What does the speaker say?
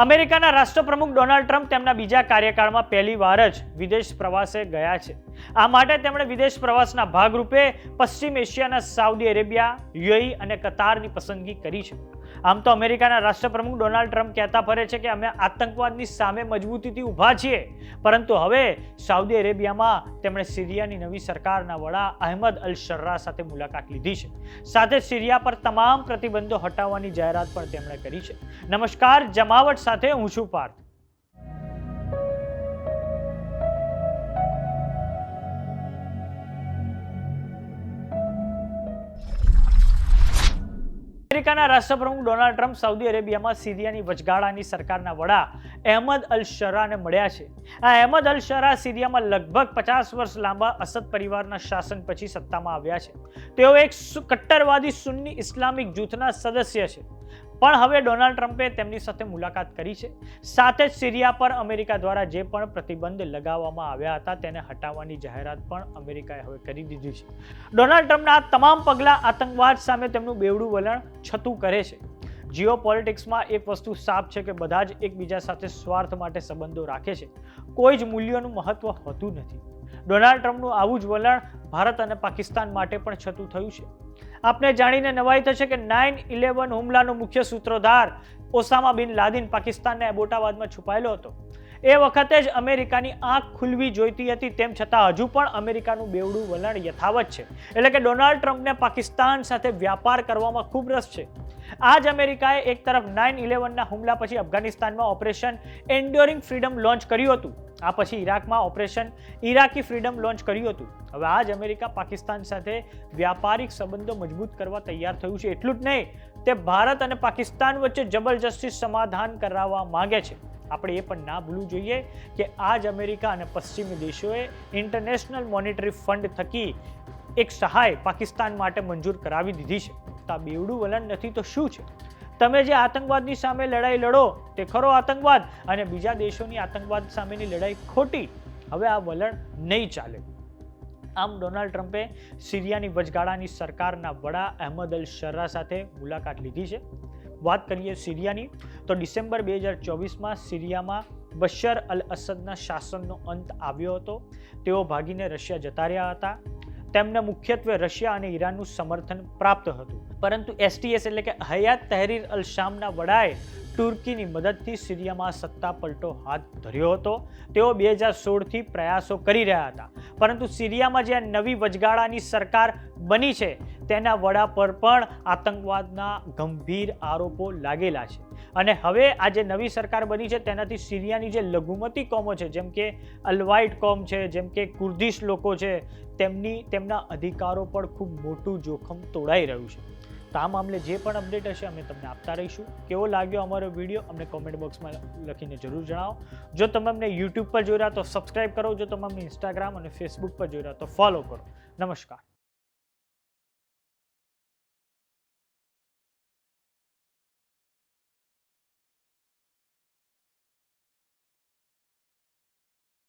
અમેરિકાના રાષ્ટ્રપ્રમુખ Donald Trump તેમના બીજા કાર્યકાળમાં પહેલીવાર જ વિદેશ પ્રવાસે ગયા છે. આ માટે તેમણે વિદેશ પ્રવાસના ભાગરૂપે પશ્ચિમ એશિયાના સાઉદી અરેબિયા, યુએઈ અને કતારની પસંદગી કરી છે. આમ તો અમેરિકાના રાષ્ટ્રપ્રમુખ ડોનાલ્ડ ટ્રમ્પ કહેતા ફરે છે કે અમે આતંકવાદની સામે મજબૂતીથી ઊભા છીએ, પરંતુ હવે સાઉદી અરેબિયામાં તેમણે સિરિયાની નવી સરકારના વડા અહેમદ અલ શર્રા સાથે મુલાકાત લીધી છે. સાથે સિરિયા પર તમામ પ્રતિબંધો હટાવવાની જાહેરાત પણ તેમણે કરી છે. નમસ્કાર, જમાવટ સાથે હું છું પાર્થ. અમેરિકાના રાષ્ટ્રપ્રમુખ ડોનાલ્ડ ટ્રમ્પ સાઉદી અરેબિયામાં સિરિયાની વચગાળાની સરકારના વડા અહેમદ અલ શર્રાને મળ્યા છે. આ અહેમદ અલ શર્રા સિરિયામાં લગભગ 50 વર્ષ લાંબા અસદ પરિવારના શાસન પછી સત્તામાં આવ્યા છે. તેઓ એક કટ્ટરવાદી સુન્ની ઇસ્લામિક જૂથના સદસ્ય છે, પણ હવે ડોનાલ્ડ ટ્રમ્પે તેમની સાથે મુલાકાત કરી છે. સાથે જ સિરિયા પર અમેરિકા દ્વારા જે પણ પ્રતિબંધ લગાવવામાં આવ્યા હતા તેને હટાવવાની જાહેરાત પણ અમેરિકાએ હવે કરી દીધી છે. ડોનાલ્ડ ટ્રમ્પના આ તમામ પગલાં આતંકવાદ સામે તેમનું બેવડું વલણ છતું કરે છે. જીઓ પોલિટિક્સમાં એક વસ્તુ સાફ છે કે બધા જ એકબીજા સાથે સ્વાર્થ માટે સંબંધો રાખે છે, કોઈ જ મૂલ્યોનું મહત્વ હોતું નથી. ડોનાલ્ડ ટ્રમ્પનું આવું જ વલણ ભારત અને પાકિસ્તાન માટે પણ છતું થયું છે. આપને જાણીને નવાઈ થશે કે 9/11 હુમલાનો મુખ્ય સૂત્રધાર ઓસામા બિન લાદેન પાકિસ્તાનના એબોટાબાદમાં છુપાયેલો હતો. એ વખતે જ અમેરિકાની આંખ ખુલવી જોઈતી હતી, તેમ છતાં હજુ પણ અમેરિકાનું બેવડું વલણ યથાવત છે. એટલે કે ડોનાલ્ડ ટ્રમ્પને પાકિસ્તાન સાથે વ્યાપાર કરવામાં ખૂબ રસ છે. આ જ અમેરિકાએ એક તરફ 9/11ના હુમલા પછી અફઘાનિસ્તાનમાં ઓપરેશન એન્ડ્યોરિંગ ફ્રીડમ લોન્ચ કર્યું હતું. આ પછી ઇરાકમાં ઓપરેશન ઇરાકી ફ્રીડમ લોન્ચ કર્યું હતું. હવે આ જ અમેરિકા પાકિસ્તાન સાથે વ્યાપારિક સંબંધો મજબૂત કરવા તૈયાર થયું છે. એટલું જ નહીં, તે ભારત અને પાકિસ્તાન વચ્ચે જબરજસ્તી સમાધાન કરાવવા માંગે છે. આપણે એ પણ ના ભૂલવું જોઈએ કે આ જ અમેરિકા અને પશ્ચિમી દેશોએ ઇન્ટરનેશનલ મોનિટરી ફંડ થકી એક સહાય પાકિસ્તાન માટે મંજૂર કરાવી દીધી છે. તો આ બેવડું વલણ નથી તો શું છે? તમે જે આતંકવાદની સામે લડાઈ લડો તે ખરો આતંકવાદ, અને બીજા દેશોની આતંકવાદ સામેની લડાઈ ખોટી. હવે આ વલણ નહીં ચાલે. આમ ડોનાલ્ડ ટ્રમ્પે સિરિયાની વચગાળાની સરકારના વડા અહેમદ અલ શર્રા સાથે મુલાકાત લીધી છે. વાત કરીએ સિરિયાની, તો ડિસેમ્બર 2024માં સિરિયામાં બશર અલ અસદના શાસનનો અંત આવ્યો હતો. તેઓ ભાગીને રશિયા જતા રહ્યા હતા. તેમને મુખ્યત્વે રશિયા અને ઈરાનનું સમર્થન પ્રાપ્ત હતું, પરંતુ એસટીએસ એટલે કે હયાત તહરીર અલ શામના વડાએ તુર્કીની મદદથી સિરિયામાં સત્તા પલટો હાથ ધર્યો હતો. તેઓ 2016થી પ્રયાસો કરી રહ્યા હતા, પરંતુ સિરિયામાં જે નવી વચગાળાની સરકાર બની છે તેના વડા પર પણ આતંકવાદના ગંભીર આરોપો લાગેલા છે. અને હવે આ જે નવી સરકાર બની છે તેનાથી સિરિયાની જે લઘુમતી કોમો છે, જેમ કે અલવાઇટ કોમ છે, જેમ કે કુર્દિશ લોકો છે, તેમના અધિકારો પર ખૂબ મોટું જોખમ તોડાઈ રહ્યું છે. તો આ મામલે જે પણ અપડેટ હશે અમે તમને આપતા રહીશું. કેવો લાગ્યો અમારો વિડીયો અમને કોમેન્ટ બોક્સમાં લખીને જરૂર જણાવો. જો તમે અમને યુટ્યુબ પર જોઈ રહ્યા તો સબસ્ક્રાઇબ કરો. જો તમે અમને ઇન્સ્ટાગ્રામ અને ફેસબુક પર જોઈ રહ્યા તો ફોલો કરો. નમસ્કાર.